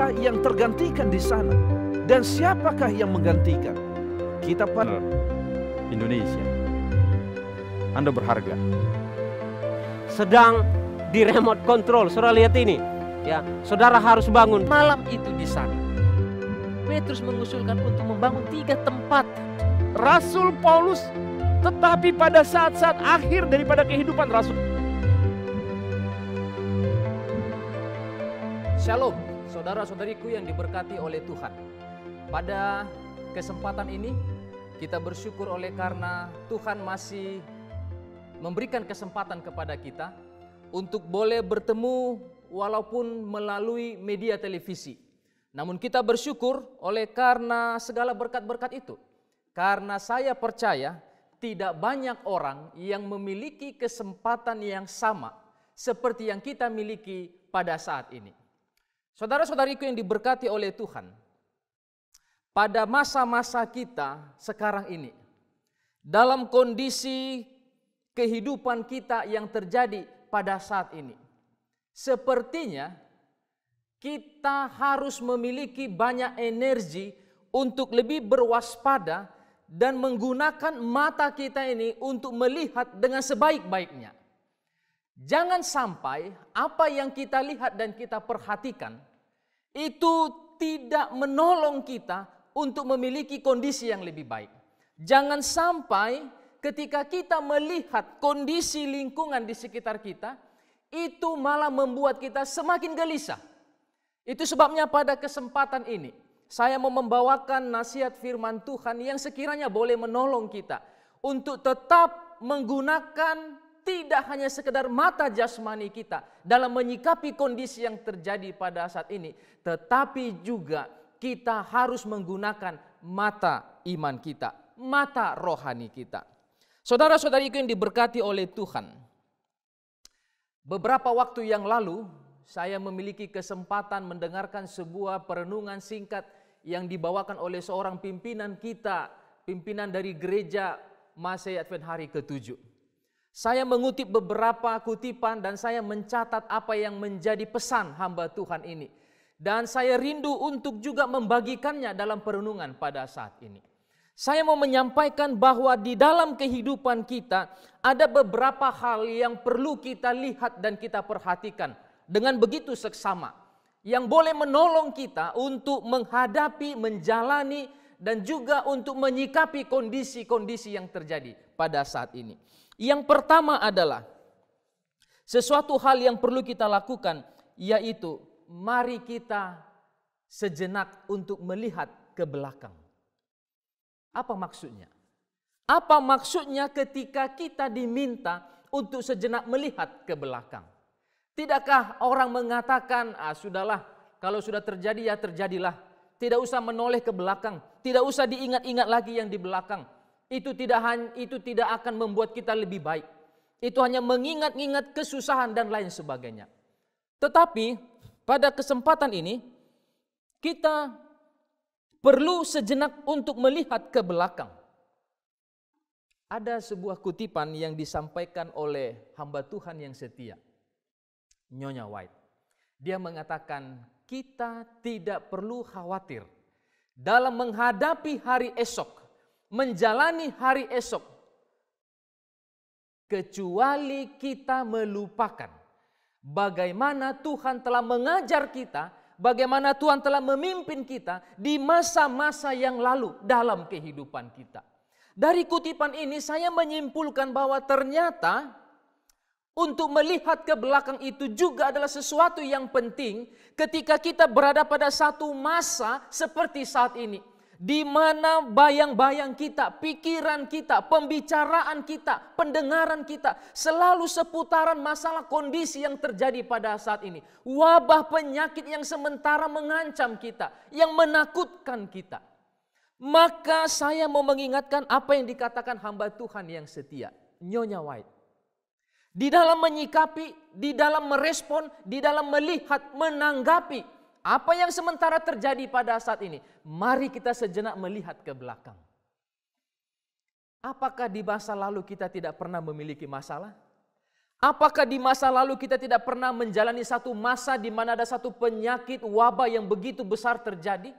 siapakah yang tergantikan di sana? Dan siapakah yang menggantikan? Kita pada Indonesia, Anda berharga. Sedang di remote control, saudara lihat ini. Ya, saudara harus bangun malam itu di sana. Petrus mengusulkan untuk membangun 3 tempat. Rasul Paulus, tetapi pada saat-saat akhir daripada kehidupan Rasul. Shalom, saudara-saudariku yang diberkati oleh Tuhan. Pada kesempatan ini, kita bersyukur oleh karena Tuhan masih memberikan kesempatan kepada kita untuk boleh bertemu walaupun melalui media televisi. Namun kita bersyukur oleh karena segala berkat-berkat itu. Karena saya percaya tidak banyak orang yang memiliki kesempatan yang sama seperti yang kita miliki pada saat ini. Saudara-saudariku yang diberkati oleh Tuhan, pada masa-masa kita sekarang ini, dalam kondisi kehidupan kita yang terjadi pada saat ini, sepertinya kita harus memiliki banyak energi untuk lebih berwaspada dan menggunakan mata kita ini untuk melihat dengan sebaik-baiknya. Jangan sampai apa yang kita lihat dan kita perhatikan itu tidak menolong kita untuk memiliki kondisi yang lebih baik. Jangan sampai ketika kita melihat kondisi lingkungan di sekitar kita, itu malah membuat kita semakin gelisah. Itu sebabnya pada kesempatan ini, saya mau membawakan nasihat firman Tuhan yang sekiranya boleh menolong kita untuk tetap menggunakan tidak hanya sekedar mata jasmani kita dalam menyikapi kondisi yang terjadi pada saat ini, tetapi juga kita harus menggunakan mata iman kita, mata rohani kita. Saudara-saudariku yang diberkati oleh Tuhan, beberapa waktu yang lalu saya memiliki kesempatan mendengarkan sebuah perenungan singkat yang dibawakan oleh seorang pimpinan kita, pimpinan dari gereja Masehi Advent hari ke-7. Saya mengutip beberapa kutipan dan saya mencatat apa yang menjadi pesan hamba Tuhan ini. Dan saya rindu untuk juga membagikannya dalam perenungan pada saat ini. Saya mau menyampaikan bahwa di dalam kehidupan kita ada beberapa hal yang perlu kita lihat dan kita perhatikan dengan begitu seksama, yang boleh menolong kita untuk menghadapi, menjalani, dan juga untuk menyikapi kondisi-kondisi yang terjadi pada saat ini. Yang pertama adalah sesuatu hal yang perlu kita lakukan, yaitu mari kita sejenak untuk melihat ke belakang. Apa maksudnya? Apa maksudnya ketika kita diminta untuk sejenak melihat ke belakang? Tidakkah orang mengatakan, sudahlah, kalau sudah terjadi ya terjadilah. Tidak usah menoleh ke belakang, tidak usah diingat-ingat lagi yang di belakang. Itu tidak akan membuat kita lebih baik. Itu hanya mengingat-ingat kesusahan dan lain sebagainya. Tetapi pada kesempatan ini kita perlu sejenak untuk melihat ke belakang. Ada sebuah kutipan yang disampaikan oleh hamba Tuhan yang setia, Nyonya White. Dia mengatakan, kita tidak perlu khawatir dalam menghadapi hari esok, menjalani hari esok, kecuali kita melupakan bagaimana Tuhan telah mengajar kita, bagaimana Tuhan telah memimpin kita di masa-masa yang lalu dalam kehidupan kita. Dari kutipan ini saya menyimpulkan bahwa ternyata untuk melihat ke belakang itu juga adalah sesuatu yang penting ketika kita berada pada satu masa seperti saat ini, di mana bayang-bayang kita, pikiran kita, pembicaraan kita, pendengaran kita selalu seputaran masalah kondisi yang terjadi pada saat ini. Wabah penyakit yang sementara mengancam kita, yang menakutkan kita. Maka saya mau mengingatkan apa yang dikatakan hamba Tuhan yang setia, Nyonya White. Di dalam menyikapi, di dalam merespon, di dalam melihat, menanggapi apa yang sementara terjadi pada saat ini, mari kita sejenak melihat ke belakang. Apakah di masa lalu kita tidak pernah memiliki masalah? Apakah di masa lalu kita tidak pernah menjalani satu masa di mana ada satu penyakit wabah yang begitu besar terjadi?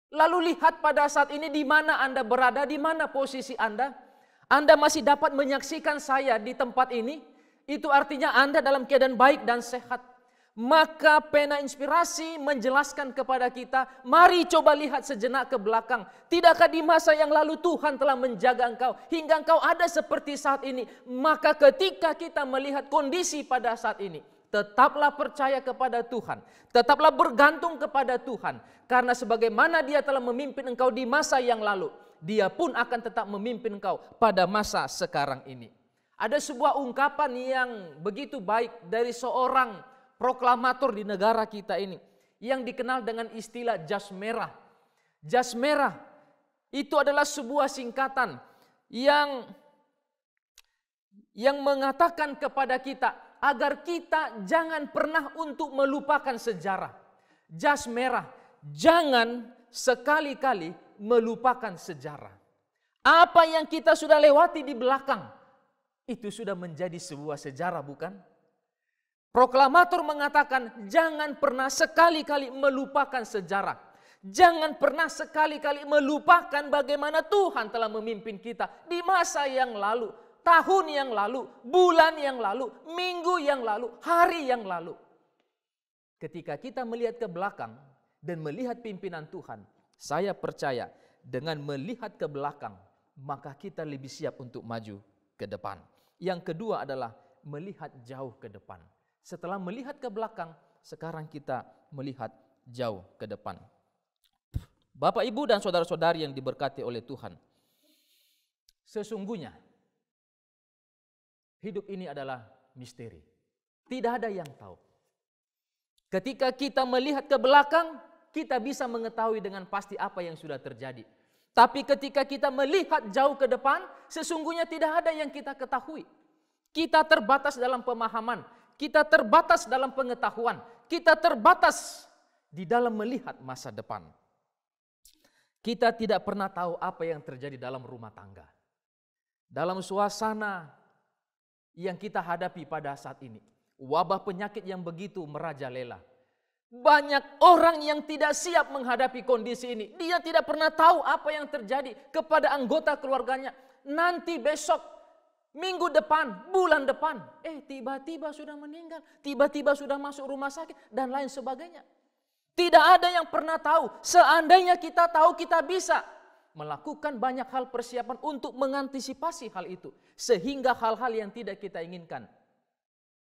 Lalu lihat pada saat ini di mana Anda berada, di mana posisi Anda. Anda masih dapat menyaksikan saya di tempat ini. Itu artinya Anda dalam keadaan baik dan sehat. Maka pena inspirasi menjelaskan kepada kita, mari coba lihat sejenak ke belakang. Tidakkah di masa yang lalu Tuhan telah menjaga engkau hingga engkau ada seperti saat ini? Maka ketika kita melihat kondisi pada saat ini, tetaplah percaya kepada Tuhan. Tetaplah bergantung kepada Tuhan. Karena sebagaimana Dia telah memimpin engkau di masa yang lalu, Dia pun akan tetap memimpin engkau pada masa sekarang ini. Ada sebuah ungkapan yang begitu baik dari seorang proklamator di negara kita ini yang dikenal dengan istilah jas merah. Jas merah itu adalah sebuah singkatan yang mengatakan kepada kita agar kita jangan pernah untuk melupakan sejarah. Jas merah, jangan sekali-kali melupakan sejarah. Apa yang kita sudah lewati di belakang itu sudah menjadi sebuah sejarah, bukan? Proklamator mengatakan jangan pernah sekali-kali melupakan sejarah. Jangan pernah sekali-kali melupakan bagaimana Tuhan telah memimpin kita di masa yang lalu, tahun yang lalu, bulan yang lalu, minggu yang lalu, hari yang lalu. Ketika kita melihat ke belakang dan melihat pimpinan Tuhan, saya percaya dengan melihat ke belakang, maka kita lebih siap untuk maju ke depan. Yang kedua adalah melihat jauh ke depan. Setelah melihat ke belakang, sekarang kita melihat jauh ke depan. Bapak, Ibu, dan saudara-saudari yang diberkati oleh Tuhan. Sesungguhnya, hidup ini adalah misteri. Tidak ada yang tahu. Ketika kita melihat ke belakang, kita bisa mengetahui dengan pasti apa yang sudah terjadi. Tapi ketika kita melihat jauh ke depan, sesungguhnya tidak ada yang kita ketahui. Kita terbatas dalam pemahaman. Kita terbatas dalam pengetahuan. Kita terbatas di dalam melihat masa depan. Kita tidak pernah tahu apa yang terjadi dalam rumah tangga. Dalam suasana yang kita hadapi pada saat ini. Wabah penyakit yang begitu merajalela. Banyak orang yang tidak siap menghadapi kondisi ini. Dia tidak pernah tahu apa yang terjadi kepada anggota keluarganya. Nanti besok, minggu depan, bulan depan, tiba-tiba sudah meninggal, tiba-tiba sudah masuk rumah sakit, dan lain sebagainya. Tidak ada yang pernah tahu. Seandainya kita tahu, kita bisa melakukan banyak hal persiapan untuk mengantisipasi hal itu. Sehingga hal-hal yang tidak kita inginkan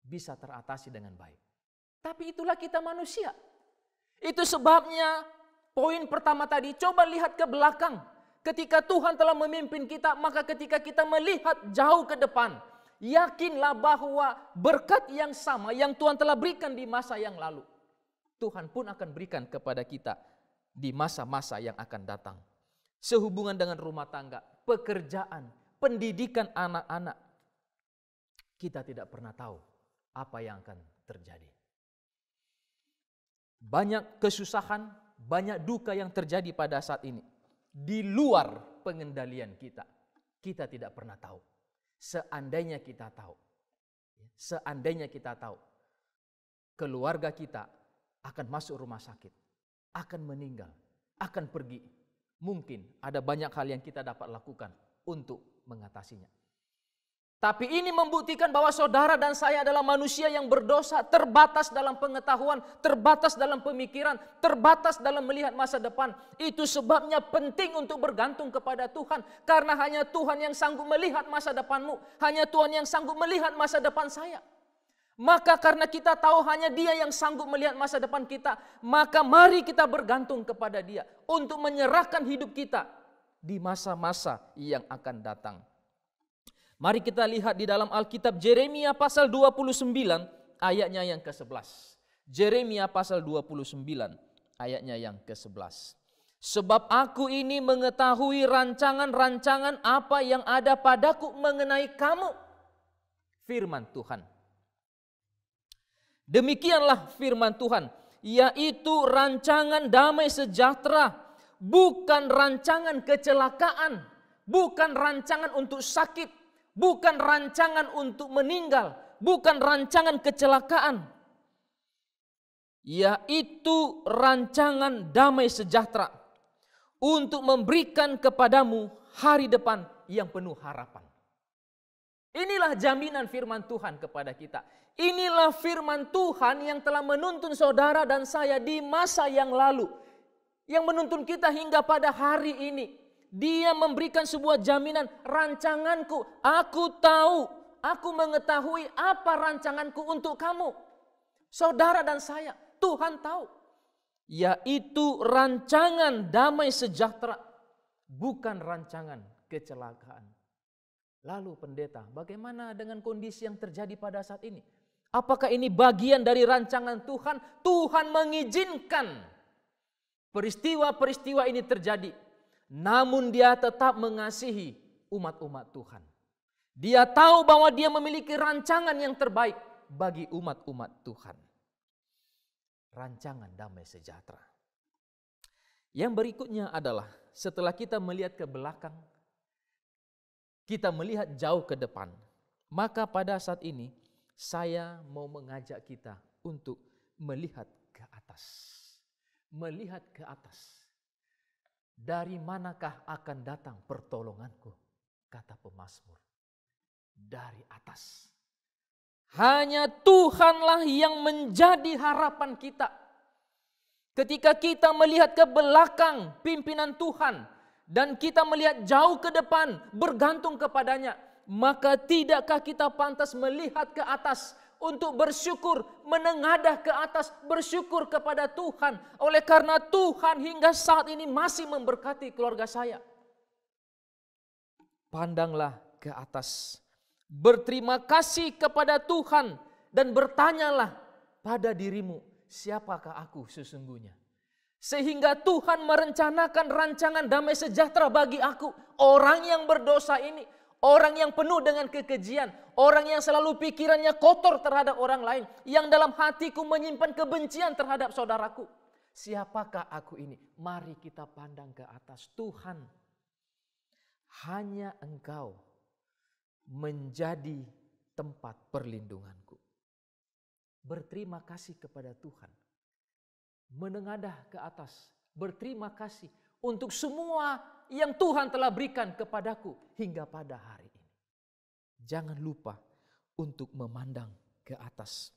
bisa teratasi dengan baik. Tapi itulah kita manusia. Itu sebabnya poin pertama tadi, coba lihat ke belakang. Ketika Tuhan telah memimpin kita, maka ketika kita melihat jauh ke depan, yakinlah bahwa berkat yang sama yang Tuhan telah berikan di masa yang lalu, Tuhan pun akan berikan kepada kita di masa-masa yang akan datang. Sehubungan dengan rumah tangga, pekerjaan, pendidikan anak-anak, kita tidak pernah tahu apa yang akan terjadi. Banyak kesusahan, banyak duka yang terjadi pada saat ini. Di luar pengendalian kita. Kita tidak pernah tahu. Seandainya kita tahu, keluarga kita akan masuk rumah sakit, akan meninggal, akan pergi. Mungkin ada banyak hal yang kita dapat lakukan untuk mengatasinya. Tapi ini membuktikan bahwa saudara dan saya adalah manusia yang berdosa, terbatas dalam pengetahuan, terbatas dalam pemikiran, terbatas dalam melihat masa depan. Itu sebabnya penting untuk bergantung kepada Tuhan. Karena hanya Tuhan yang sanggup melihat masa depanmu. Hanya Tuhan yang sanggup melihat masa depan saya. Maka karena kita tahu hanya Dia yang sanggup melihat masa depan kita, maka mari kita bergantung kepada Dia untuk menyerahkan hidup kita di masa-masa yang akan datang. Mari kita lihat di dalam Alkitab Yeremia pasal 29 ayatnya yang ke-11. Yeremia pasal 29 ayatnya yang ke-11. Sebab aku ini mengetahui rancangan-rancangan apa yang ada padaku mengenai kamu. Firman Tuhan. Demikianlah firman Tuhan, yaitu rancangan damai sejahtera, bukan rancangan kecelakaan, bukan rancangan untuk sakit, bukan rancangan untuk meninggal, bukan rancangan kecelakaan, yaitu rancangan damai sejahtera untuk memberikan kepadamu hari depan yang penuh harapan. Inilah jaminan firman Tuhan kepada kita. Inilah firman Tuhan yang telah menuntun saudara dan saya di masa yang lalu, yang menuntun kita hingga pada hari ini. Dia memberikan sebuah jaminan, rancanganku, aku tahu, aku mengetahui apa rancanganku untuk kamu. Saudara dan saya, Tuhan tahu. Yaitu rancangan damai sejahtera, bukan rancangan kecelakaan. Lalu pendeta, bagaimana dengan kondisi yang terjadi pada saat ini? Apakah ini bagian dari rancangan Tuhan? Tuhan mengizinkan peristiwa-peristiwa ini terjadi. Namun Dia tetap mengasihi umat-umat Tuhan. Dia tahu bahwa Dia memiliki rancangan yang terbaik bagi umat-umat Tuhan. Rancangan damai sejahtera. Yang berikutnya adalah setelah kita melihat ke belakang, kita melihat jauh ke depan. Maka pada saat ini saya mau mengajak kita untuk melihat ke atas. Melihat ke atas. Dari manakah akan datang pertolonganku? Kata pemazmur. Dari atas. Hanya Tuhanlah yang menjadi harapan kita. Ketika kita melihat ke belakang pimpinan Tuhan dan kita melihat jauh ke depan bergantung kepadanya, maka tidakkah kita pantas melihat ke atas untuk bersyukur, menengadah ke atas, bersyukur kepada Tuhan. Oleh karena Tuhan hingga saat ini masih memberkati keluarga saya. Pandanglah ke atas. Berterima kasih kepada Tuhan dan bertanyalah pada dirimu, siapakah aku sesungguhnya? Sehingga Tuhan merencanakan rancangan damai sejahtera bagi aku, orang yang berdosa ini, orang yang penuh dengan kekejian, orang yang selalu pikirannya kotor terhadap orang lain, yang dalam hatiku menyimpan kebencian terhadap saudaraku. Siapakah aku ini? Mari kita pandang ke atas. Tuhan, hanya Engkau menjadi tempat perlindunganku. Berterima kasih kepada Tuhan. Menengadah ke atas. Berterima kasih untuk semua yang Tuhan telah berikan kepadaku hingga pada hari ini. Jangan lupa untuk memandang ke atas.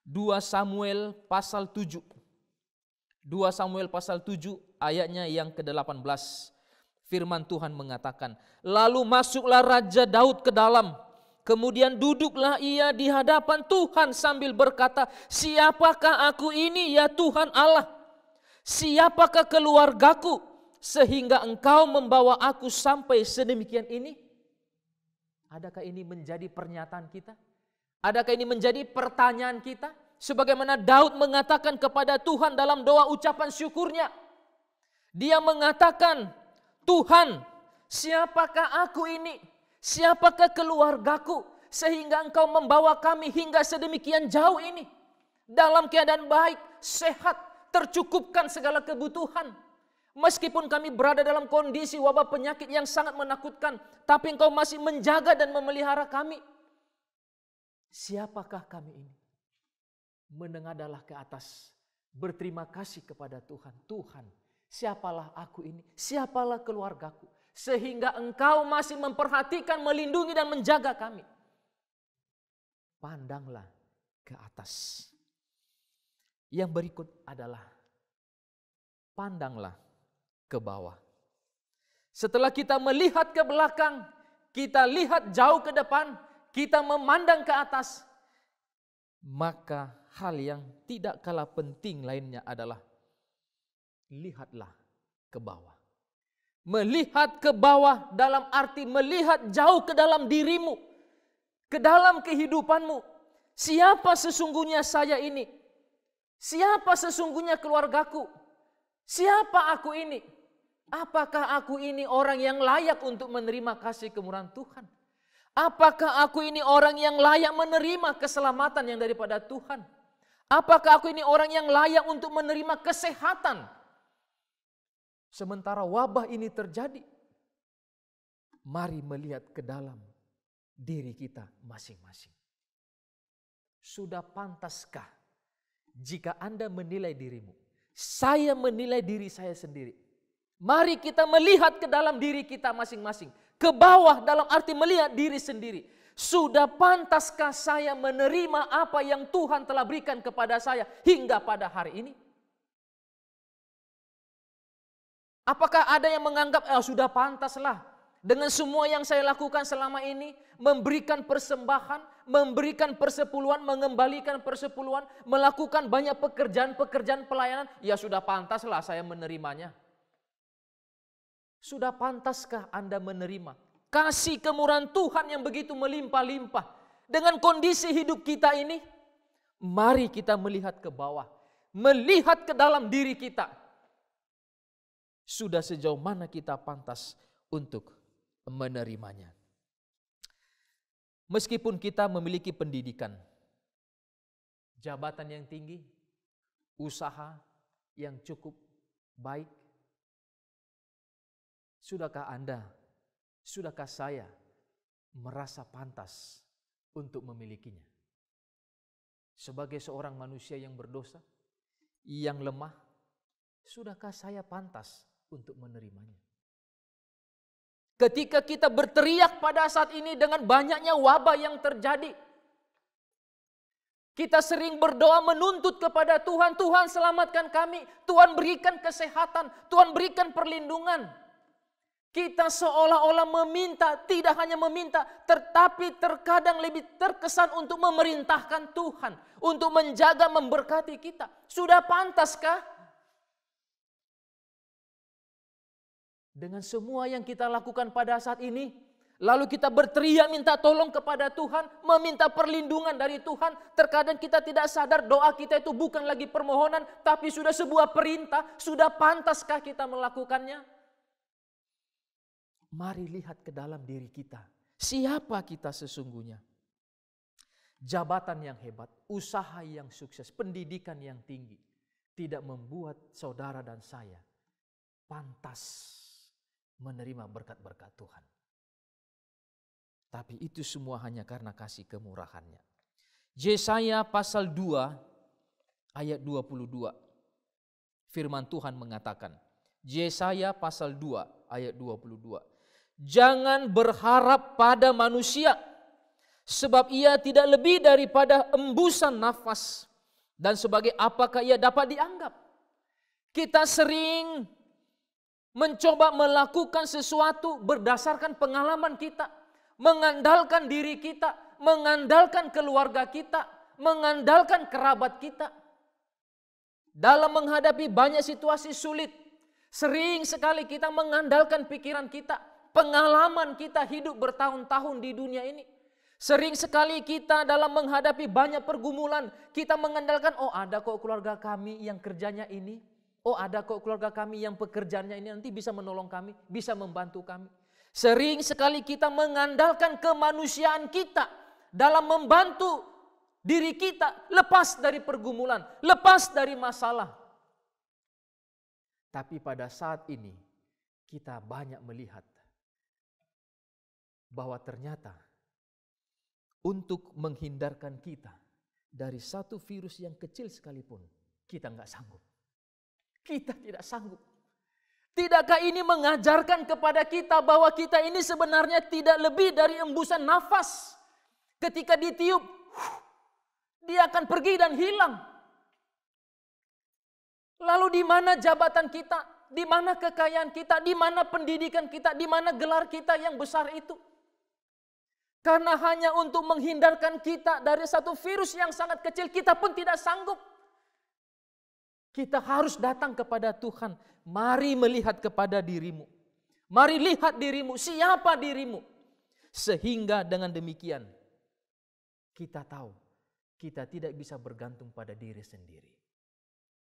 2 Samuel pasal 7. 2 Samuel pasal 7 ayatnya yang ke-18. Firman Tuhan mengatakan, lalu masuklah Raja Daud ke dalam. Kemudian duduklah ia di hadapan Tuhan sambil berkata, siapakah aku ini ya Tuhan Allah? Siapakah keluargaku sehingga Engkau membawa aku sampai sedemikian ini? Adakah ini menjadi pernyataan kita? Adakah ini menjadi pertanyaan kita? Sebagaimana Daud mengatakan kepada Tuhan dalam doa ucapan syukurnya. Dia mengatakan, Tuhan, siapakah aku ini? Siapakah keluargaku sehingga Engkau membawa kami hingga sedemikian jauh ini? Dalam keadaan baik, sehat, tercukupkan segala kebutuhan. Meskipun kami berada dalam kondisi wabah penyakit yang sangat menakutkan, tapi Engkau masih menjaga dan memelihara kami. Siapakah kami ini? Menengadahlah ke atas. Berterima kasih kepada Tuhan. Tuhan, siapalah aku ini? Siapalah keluargaku? Sehingga Engkau masih memperhatikan, melindungi dan menjaga kami. Pandanglah ke atas. Yang berikut adalah pandanglah ke bawah. Setelah kita melihat ke belakang, kita lihat jauh ke depan, kita memandang ke atas, maka hal yang tidak kalah penting lainnya adalah lihatlah ke bawah. Melihat ke bawah dalam arti melihat jauh ke dalam dirimu, ke dalam kehidupanmu. Siapa sesungguhnya saya ini? Siapa sesungguhnya keluargaku? Siapa aku ini? Apakah aku ini orang yang layak untuk menerima kasih kemurahan Tuhan? Apakah aku ini orang yang layak menerima keselamatan yang daripada Tuhan? Apakah aku ini orang yang layak untuk menerima kesehatan? Sementara wabah ini terjadi, mari melihat ke dalam diri kita masing-masing. sudah pantaskah jika Anda menilai dirimu? Saya menilai diri saya sendiri. Mari kita melihat ke dalam diri kita masing-masing. Ke bawah dalam arti melihat diri sendiri. Sudah pantaskah saya menerima apa yang Tuhan telah berikan kepada saya hingga pada hari ini? Apakah ada yang menganggap sudah pantaslah dengan semua yang saya lakukan selama ini, memberikan persembahan, memberikan persepuluhan, mengembalikan persepuluhan, melakukan banyak pekerjaan-pekerjaan pelayanan, ya sudah pantaslah saya menerimanya. Sudah pantaskah Anda menerima kasih kemurahan Tuhan yang begitu melimpah-limpah dengan kondisi hidup kita ini? Mari kita melihat ke bawah, melihat ke dalam diri kita. Sudah sejauh mana kita pantas untuk menerimanya. Meskipun kita memiliki pendidikan, jabatan yang tinggi, usaha yang cukup baik, sudahkah Anda, sudahkah saya merasa pantas untuk memilikinya? Sebagai seorang manusia yang berdosa, yang lemah, sudahkah saya pantas untuk menerimanya? Ketika kita berteriak pada saat ini dengan banyaknya wabah yang terjadi, kita sering berdoa menuntut kepada Tuhan, Tuhan selamatkan kami, Tuhan berikan kesehatan, Tuhan berikan perlindungan. Kita seolah-olah meminta, tidak hanya meminta, tetapi terkadang lebih terkesan untuk memerintahkan Tuhan, untuk menjaga, memberkati kita. Sudah pantaskah? Dengan semua yang kita lakukan pada saat ini, lalu kita berteriak minta tolong kepada Tuhan, meminta perlindungan dari Tuhan. Terkadang kita tidak sadar doa kita itu bukan lagi permohonan, tapi sudah sebuah perintah. Sudah pantaskah kita melakukannya? Mari lihat ke dalam diri kita. Siapa kita sesungguhnya? Jabatan yang hebat, usaha yang sukses, pendidikan yang tinggi tidak membuat saudara dan saya pantas menerima berkat-berkat Tuhan. Tapi itu semua hanya karena kasih kemurahannya. Yesaya pasal 2 ayat 22. Firman Tuhan mengatakan, Yesaya pasal 2 ayat 22. Jangan berharap pada manusia, sebab ia tidak lebih daripada embusan nafas. Dan sebagai apakah ia dapat dianggap? Kita sering mencoba melakukan sesuatu berdasarkan pengalaman kita, mengandalkan diri kita, mengandalkan keluarga kita, mengandalkan kerabat kita. Dalam menghadapi banyak situasi sulit, sering sekali kita mengandalkan pikiran kita, pengalaman kita hidup bertahun-tahun di dunia ini. Sering sekali kita dalam menghadapi banyak pergumulan, kita mengandalkan, ada kok keluarga kami yang kerjanya ini. Ada kok keluarga kami yang pekerjaannya ini nanti bisa menolong kami, bisa membantu kami. Sering sekali kita mengandalkan kemanusiaan kita dalam membantu diri kita lepas dari pergumulan, lepas dari masalah. Tapi pada saat ini kita banyak melihat bahwa ternyata untuk menghindarkan kita dari satu virus yang kecil sekalipun, kita nggak sanggup. Kita tidak sanggup. Tidakkah ini mengajarkan kepada kita bahwa kita ini sebenarnya tidak lebih dari embusan nafas. Ketika ditiup, dia akan pergi dan hilang. Lalu di mana jabatan kita? Di mana kekayaan kita? Di mana pendidikan kita? Di mana gelar kita yang besar itu? Karena hanya untuk menghindarkan kita dari satu virus yang sangat kecil, kita pun tidak sanggup. Kita harus datang kepada Tuhan. Mari melihat kepada dirimu. Mari lihat dirimu. Siapa dirimu? Sehingga dengan demikian kita tahu kita tidak bisa bergantung pada diri sendiri.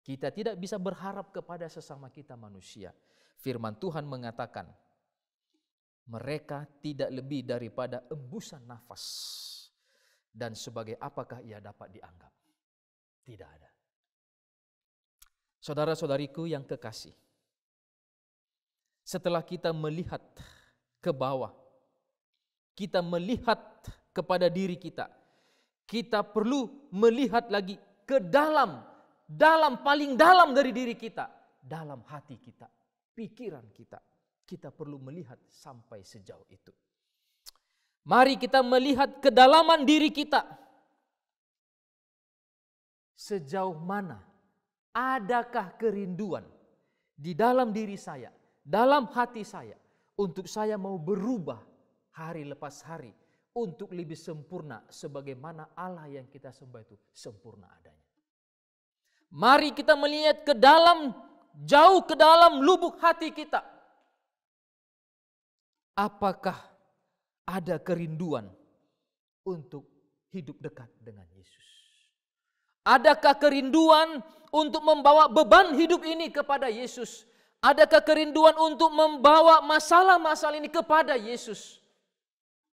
Kita tidak bisa berharap kepada sesama kita manusia. Firman Tuhan mengatakan, mereka tidak lebih daripada embusan nafas. Dan sebagai apakah ia dapat dianggap? Tidak ada. Saudara-saudariku yang kekasih, setelah kita melihat ke bawah, kita melihat kepada diri kita, kita perlu melihat lagi ke dalam paling dalam dari diri kita, dalam hati kita, pikiran kita. Kita perlu melihat sampai sejauh itu. Mari kita melihat kedalaman diri kita. Sejauh mana adakah kerinduan di dalam diri saya, dalam hati saya, untuk saya mau berubah hari lepas hari, untuk lebih sempurna sebagaimana Allah yang kita sembah itu sempurna adanya. Mari kita melihat ke dalam, jauh ke dalam lubuk hati kita. Apakah ada kerinduan untuk hidup dekat dengan Yesus? Adakah kerinduan untuk membawa beban hidup ini kepada Yesus? Adakah kerinduan untuk membawa masalah-masalah ini kepada Yesus?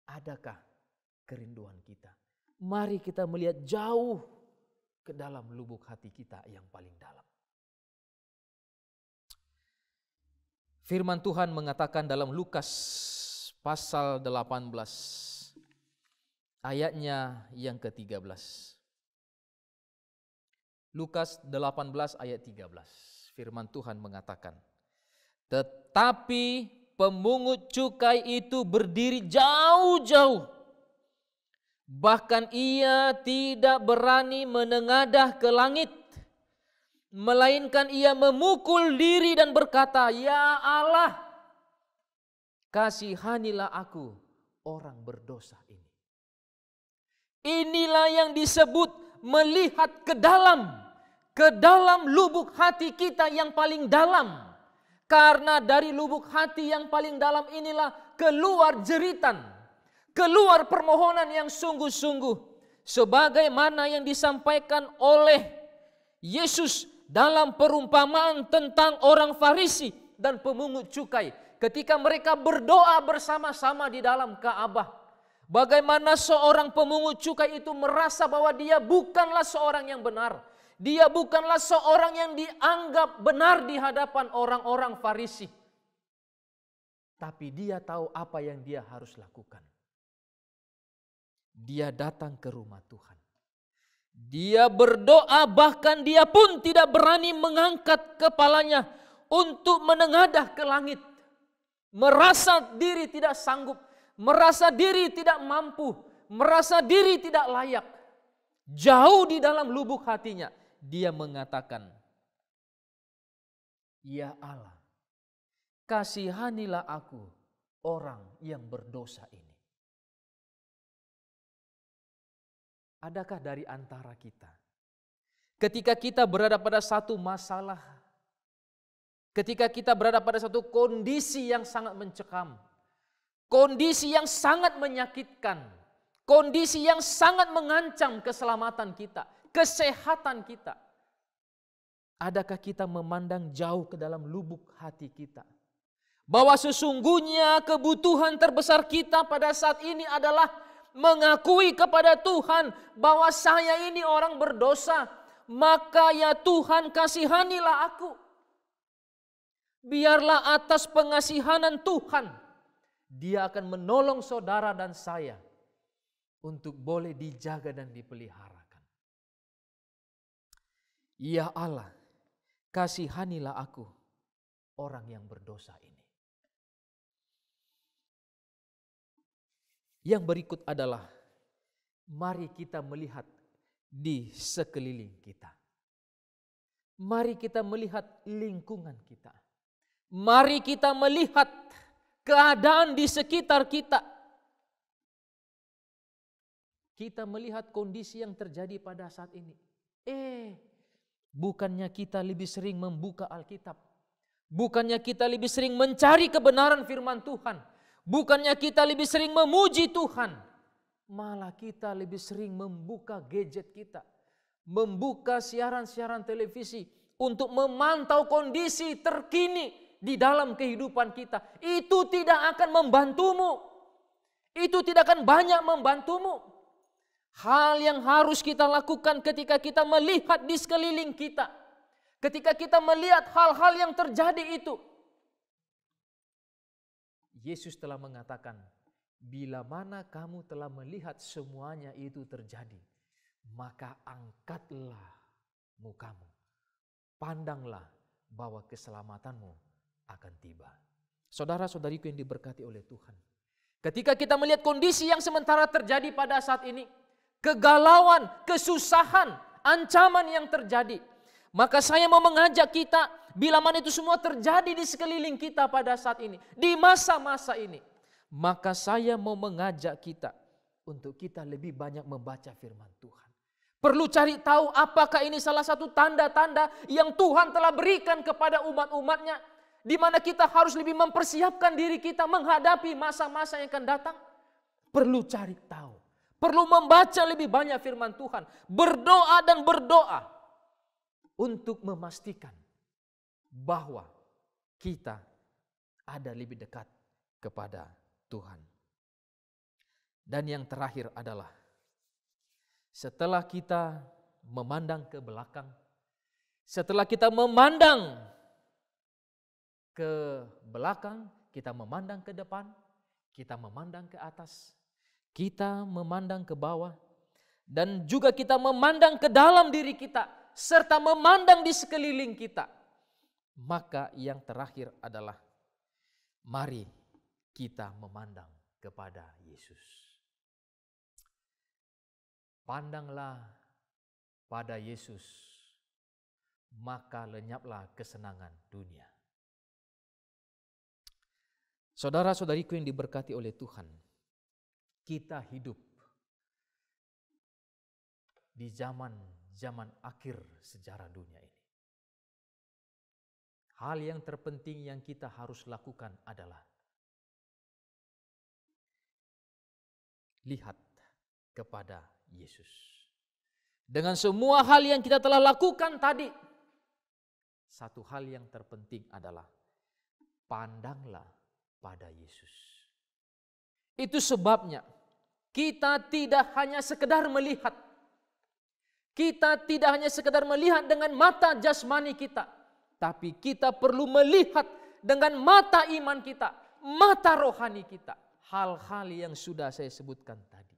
Adakah kerinduan kita? Mari kita melihat jauh ke dalam lubuk hati kita yang paling dalam. Firman Tuhan mengatakan dalam Lukas pasal 18 ayatnya yang ke-13. Lukas 18 ayat 13. Firman Tuhan mengatakan, tetapi pemungut cukai itu berdiri jauh-jauh. Bahkan ia tidak berani menengadah ke langit, melainkan ia memukul diri dan berkata, "Ya Allah, kasihanilah aku, orang berdosa ini." Inilah yang disebut melihat ke dalam lubuk hati kita yang paling dalam. Karena dari lubuk hati yang paling dalam inilah keluar jeritan, keluar permohonan yang sungguh-sungguh. Sebagaimana yang disampaikan oleh Yesus dalam perumpamaan tentang orang Farisi dan pemungut cukai. Ketika mereka berdoa bersama-sama di dalam Ka'bah. Bagaimana seorang pemungut cukai itu merasa bahwa dia bukanlah seorang yang benar. Dia bukanlah seorang yang dianggap benar di hadapan orang-orang Farisi. Tapi dia tahu apa yang dia harus lakukan. Dia datang ke rumah Tuhan. Dia berdoa, bahkan dia pun tidak berani mengangkat kepalanya untuk menengadah ke langit. Merasa diri tidak sanggup, merasa diri tidak mampu, merasa diri tidak layak. Jauh di dalam lubuk hatinya, dia mengatakan, "Ya Allah, kasihanilah aku, orang yang berdosa ini." Adakah dari antara kita, ketika kita berada pada satu masalah, ketika kita berada pada satu kondisi yang sangat mencekam, kondisi yang sangat menyakitkan, kondisi yang sangat mengancam keselamatan kita, kesehatan kita, adakah kita memandang jauh ke dalam lubuk hati kita, bahwa sesungguhnya kebutuhan terbesar kita pada saat ini adalah mengakui kepada Tuhan bahwa saya ini orang berdosa, maka ya Tuhan kasihanilah aku. Biarlah atas pengasihanan Tuhan, Dia akan menolong saudara dan saya untuk boleh dijaga dan dipeliharakan. Ya Allah, kasihanilah aku, orang yang berdosa ini. Yang berikut adalah, mari kita melihat di sekeliling kita. Mari kita melihat lingkungan kita. Mari kita melihat keadaan di sekitar kita. Kita melihat kondisi yang terjadi pada saat ini. Bukannya kita lebih sering membuka Alkitab. Bukannya kita lebih sering mencari kebenaran firman Tuhan. Bukannya kita lebih sering memuji Tuhan, malah kita lebih sering membuka gadget kita, membuka siaran-siaran televisi untuk memantau kondisi terkini di dalam kehidupan kita. Itu tidak akan membantumu. Itu tidak akan banyak membantumu. Hal yang harus kita lakukan ketika kita melihat di sekeliling kita, ketika kita melihat hal-hal yang terjadi itu, Yesus telah mengatakan, bila mana kamu telah melihat semuanya itu terjadi, maka angkatlah mukamu, pandanglah bahwa keselamatanmu akan tiba. Saudara-saudariku yang diberkati oleh Tuhan, ketika kita melihat kondisi yang sementara terjadi pada saat ini, kegalauan, kesusahan, ancaman yang terjadi, maka saya mau mengajak kita, bila mana itu semua terjadi di sekeliling kita pada saat ini, di masa-masa ini, maka saya mau mengajak kita untuk kita lebih banyak membaca firman Tuhan. Perlu cari tahu apakah ini salah satu tanda-tanda yang Tuhan telah berikan kepada umat-umatnya, di mana kita harus lebih mempersiapkan diri kita menghadapi masa-masa yang akan datang. Perlu cari tahu, perlu membaca lebih banyak firman Tuhan, berdoa dan berdoa untuk memastikan bahwa kita ada lebih dekat kepada Tuhan. Dan yang terakhir adalah setelah kita memandang ke belakang, setelah kita memandang ke belakang, kita memandang ke depan, kita memandang ke atas, kita memandang ke bawah, dan juga kita memandang ke dalam diri kita, serta memandang di sekeliling kita. Maka yang terakhir adalah mari kita memandang kepada Yesus. Pandanglah pada Yesus, maka lenyaplah kesenangan dunia. Saudara-saudariku yang diberkati oleh Tuhan, kita hidup di zaman akhir sejarah dunia ini. Hal yang terpenting yang kita harus lakukan adalah lihat kepada Yesus. Dengan semua hal yang kita telah lakukan tadi, satu hal yang terpenting adalah pandanglah pada Yesus. Itu sebabnya kita tidak hanya sekedar melihat. Kita tidak hanya sekedar melihat dengan mata jasmani kita, tapi kita perlu melihat dengan mata iman kita, mata rohani kita. Hal-hal yang sudah saya sebutkan tadi.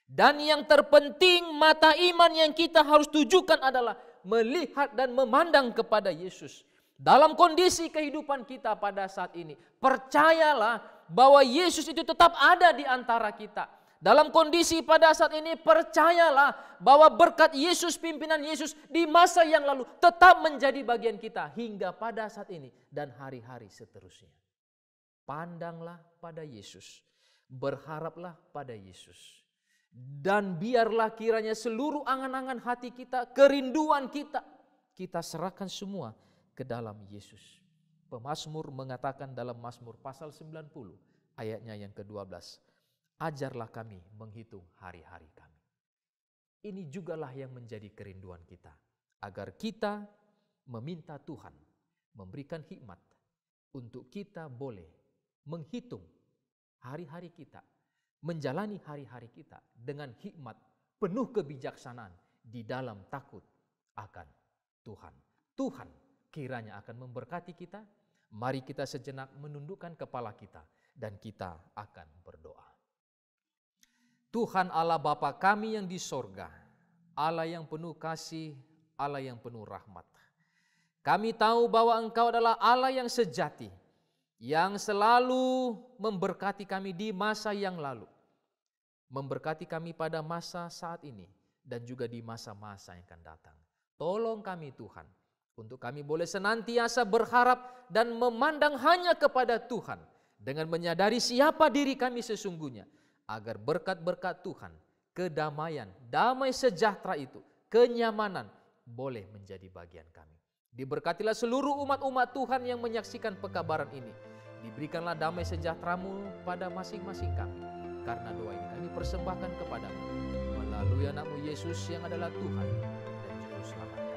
Dan yang terpenting, mata iman yang kita harus tujukan adalah melihat dan memandang kepada Yesus. Dalam kondisi kehidupan kita pada saat ini, percayalah bahwa Yesus itu tetap ada di antara kita. Dalam kondisi pada saat ini, percayalah bahwa berkat Yesus, pimpinan Yesus di masa yang lalu tetap menjadi bagian kita hingga pada saat ini dan hari-hari seterusnya. Pandanglah pada Yesus, berharaplah pada Yesus. Dan biarlah kiranya seluruh angan-angan hati kita, kerinduan kita, kita serahkan semua ke dalam Yesus. Pemazmur mengatakan dalam Mazmur pasal 90 ayatnya yang ke-12, ajarlah kami menghitung hari-hari kami. Ini jugalah yang menjadi kerinduan kita, agar kita meminta Tuhan memberikan hikmat untuk kita boleh menghitung hari-hari kita, menjalani hari-hari kita dengan hikmat penuh kebijaksanaan di dalam takut akan Tuhan. Tuhan kiranya akan memberkati kita. Mari kita sejenak menundukkan kepala kita dan kita akan berdoa. Tuhan Allah Bapa kami yang di sorga, Allah yang penuh kasih, Allah yang penuh rahmat. Kami tahu bahwa Engkau adalah Allah yang sejati, yang selalu memberkati kami di masa yang lalu, memberkati kami pada masa saat ini, dan juga di masa-masa yang akan datang. Tolong kami Tuhan, untuk kami boleh senantiasa berharap dan memandang hanya kepada Tuhan, dengan menyadari siapa diri kami sesungguhnya, agar berkat-berkat Tuhan, kedamaian, damai sejahtera itu, kenyamanan boleh menjadi bagian kami. Diberkatilah seluruh umat-umat Tuhan yang menyaksikan pekabaran ini. Diberikanlah damai sejahtera-Mu pada masing-masing kami. Karena doa ini kami persembahkan kepadamu melalui anak-Mu Yesus yang adalah Tuhan dan Juru Selamat.